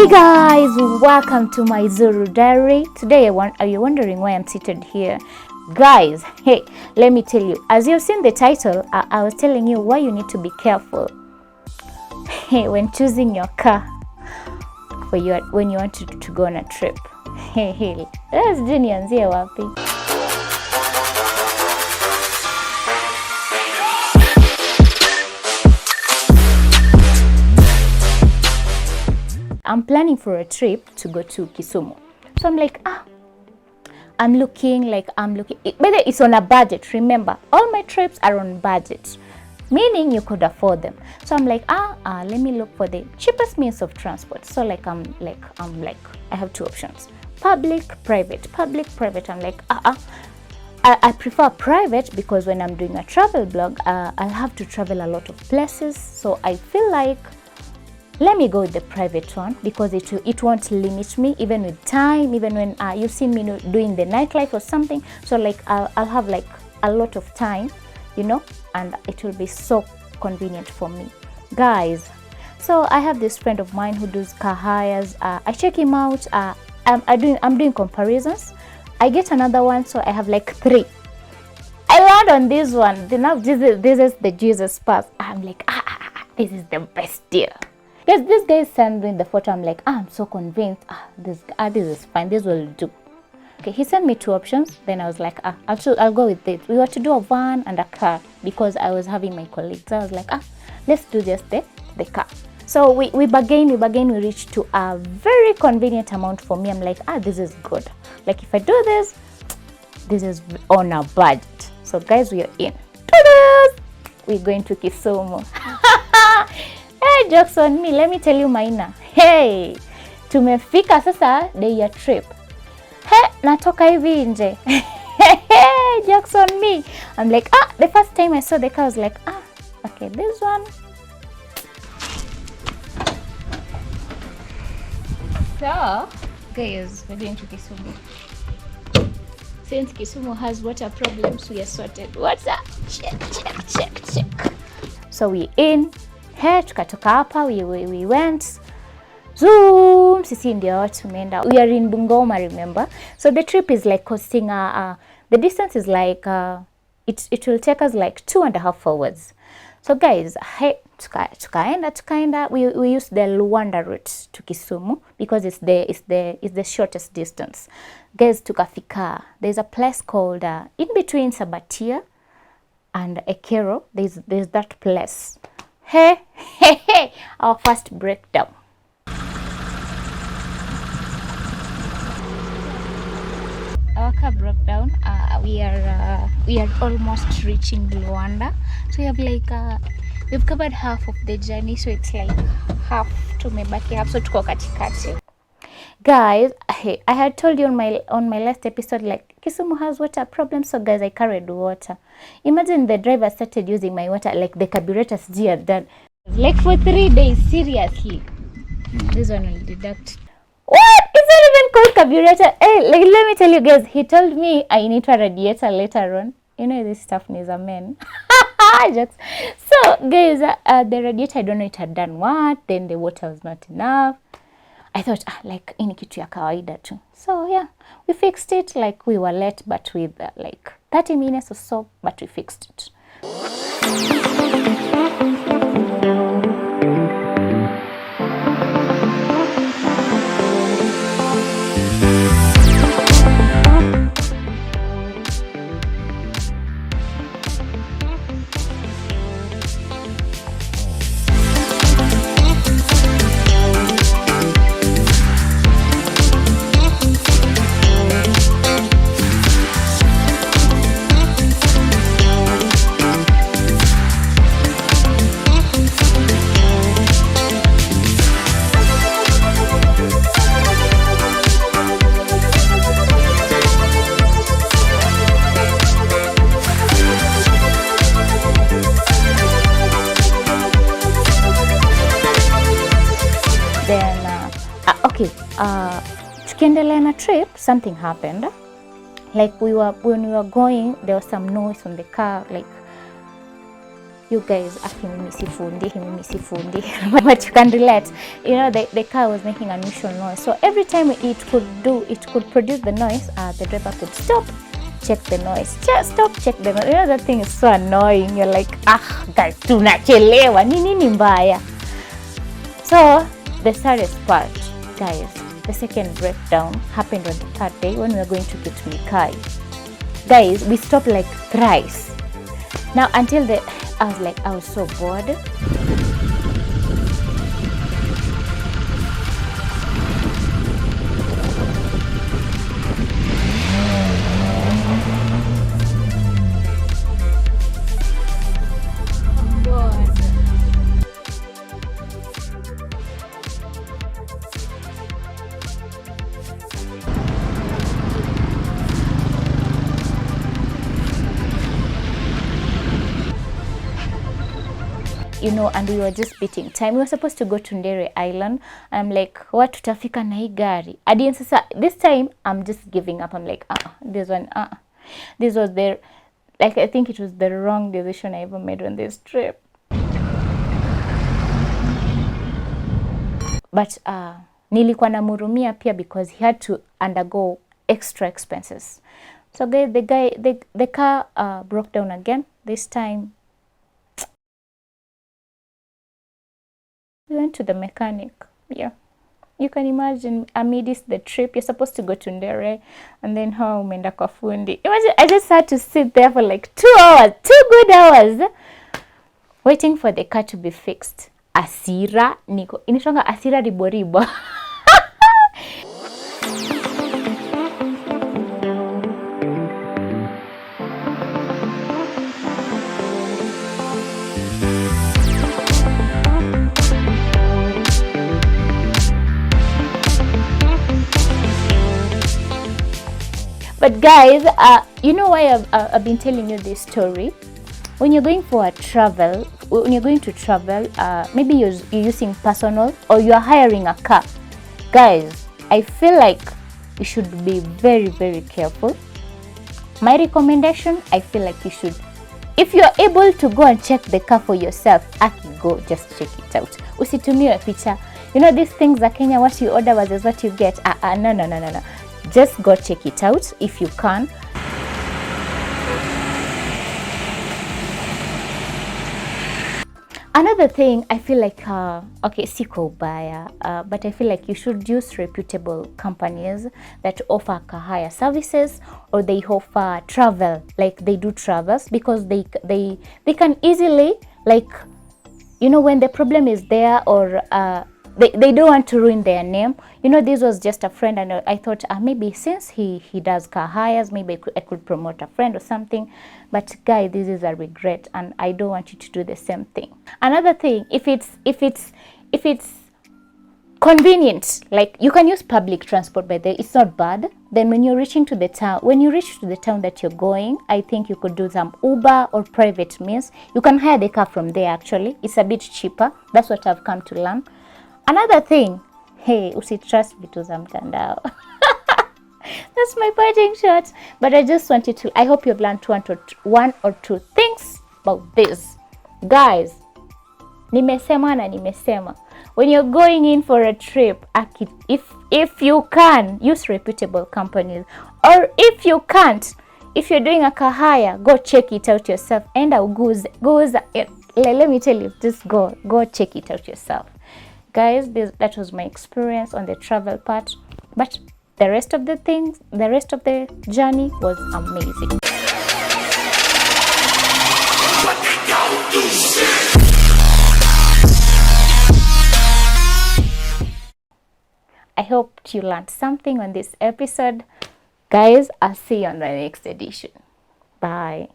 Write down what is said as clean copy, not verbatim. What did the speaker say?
Hey guys, welcome to my Zuru diary. Today are you wondering why I'm seated here? Guys, hey, let me tell you, as you've seen the title, I was telling you why you need to be careful when choosing your car when you want to go on a trip. Hey, let's nianzie wapi? I'm planning for a trip to go to Kisumu. So I'm like, I'm looking, but it's on a budget. Remember, all my trips are on budget, meaning you could afford them. So I'm like, let me look for the cheapest means of transport. So I have two options: public, private. I'm like, I prefer private because when I'm doing a travel blog, I'll have to travel a lot of places. So I feel like, let me go with the private one because it won't limit me even with time, even when you've seen me doing the nightlife or something. So I'll have like a lot of time, and it will be so convenient for me, guys. So I have this friend of mine who does car hires. I check him out. I'm doing comparisons. I get another one, so I have like 3. I land on this one. This is the Jesus pass. I'm like, this is the best deal. Yes, this guy is sending the photo. I'm like, I'm so convinced. This is fine. This will do. Okay, he sent me 2 options. Then I was like, I'll go with it. We were to do a van and a car because I was having my colleagues. So I was like, let's do just the car. So we bargain. We reached to a very convenient amount for me. I'm like, this is good. Like if I do this is on a budget. So guys, we are in. We're going to Kisumu. Hey, jokes on me. Let me tell you Maina. Hey, tumefika sasa day ya trip. Hey, natoka hivi nje. Hey, jokes on me. I'm like, the first time I saw the car, I was like, okay, this one. So, guys, we're going to Kisumu. Since Kisumu has water problems, we are sorted. What's up? Check. So we in. Hey, tukatoka hapa, we went zoom, sisi ndio tumeenda. We are in Bungoma, remember? So the trip is like costing the distance is like it will take us like 2.5 hours. So guys, hey, tukaenda. We used the Luanda route to Kisumu because it's the shortest distance. Guys, tukafika. There's a place called in between Sabatia and Ekero. There's that place. Hey, our first breakdown. Our car broke down. We are almost reaching Luanda. So we have we've covered half of the journey. So it's like half tumebaki half. So tuko katikati. Guys, hey, I had told you on my last episode, like Kisumu has water problems. So guys, I carried water. Imagine the driver started using my water, like the carburetor had done. Like for 3 days, seriously. This one will deduct. What? It's not even called carburetor. Hey, let me tell you guys, he told me I need a radiator later on. This stuff needs a man. Jokes. So guys, the radiator, I don't know it had done what. Then the water was not enough. I thought, ini kitu ya kawaida tu. So yeah, we fixed it. Like we were late, but with 30 minutes or so, but we fixed it. Tukiendelea na trip, something happened. Like when we were going, there was some noise on the car. Like You guys, mimi sifundi, but you can relate. You know, the car was making unusual noise. So every time it could produce the noise, the driver could stop, check the noise, stop, check the noise. You know, that thing is so annoying. You're like, guys, tunachelewa, nini mbaya. So the saddest part, guys, the second breakdown happened on the third day when we were going to get Mikai. Guys, we stopped like thrice. Now until I was so bored. You know, and we were just beating time. We were supposed to go to Ndere Island. I'm like, what, tutafika na hii gari? Adian sasa, this time I'm just giving up. I'm like, this was the, like, I think it was the wrong decision I ever made on this trip. But nilikuwa namhurumia pia because he had to undergo extra expenses. So the car broke down again. This time we went to the mechanic. Yeah, you can imagine, amidst the trip, you're supposed to go to Ndere, and then how umeenda kwa fundi. Imagine, I just had to sit there for like 2 hours, 2 good hours, waiting for the car to be fixed. Asira niko inishonga asira riboribo. But guys, you know why I've been telling you this story? When you're going for a travel, when you're going to travel, maybe you're using personal or you're hiring a car. Guys, I feel like you should be very, very careful. My recommendation, I feel like you should, if you're able to go and check the car for yourself, go just check it out. Usitumie picha. You know these things za Kenya, what you order versus what you get. No. Just go check it out if you can. Another thing, I feel like, okay, siko ubaya, but I feel like you should use reputable companies that offer car hire services, or they offer travel, like they do travels, because they can easily, like, you know, when the problem is there, or they don't want to ruin their name. You know, this was just a friend, and I thought maybe since he does car hires, maybe I could promote a friend or something. But guy, this is a regret, and I don't want you to do the same thing. Another thing, if it's convenient, like you can use public transport, by the it's not bad. Then when you reach to the town that you're going, I think you could do some Uber or private means. You can hire the car from there. Actually, it's a bit cheaper. That's what I've come to learn. Another thing, hey, usitrust vitu za mtandao. That's my parting shot. But I just wanted to, I hope you've learned one or two things about this. Guys, nimesema. When you're going in for a trip, if you can, use reputable companies. Or if you can't, if you're doing a car hire, go check it out yourself. And let me tell you, just go check it out yourself. Guys, that was my experience on the travel part, but the rest of the journey was amazing. I hope you learned something on this episode. Guys, I'll see you on the next edition. Bye.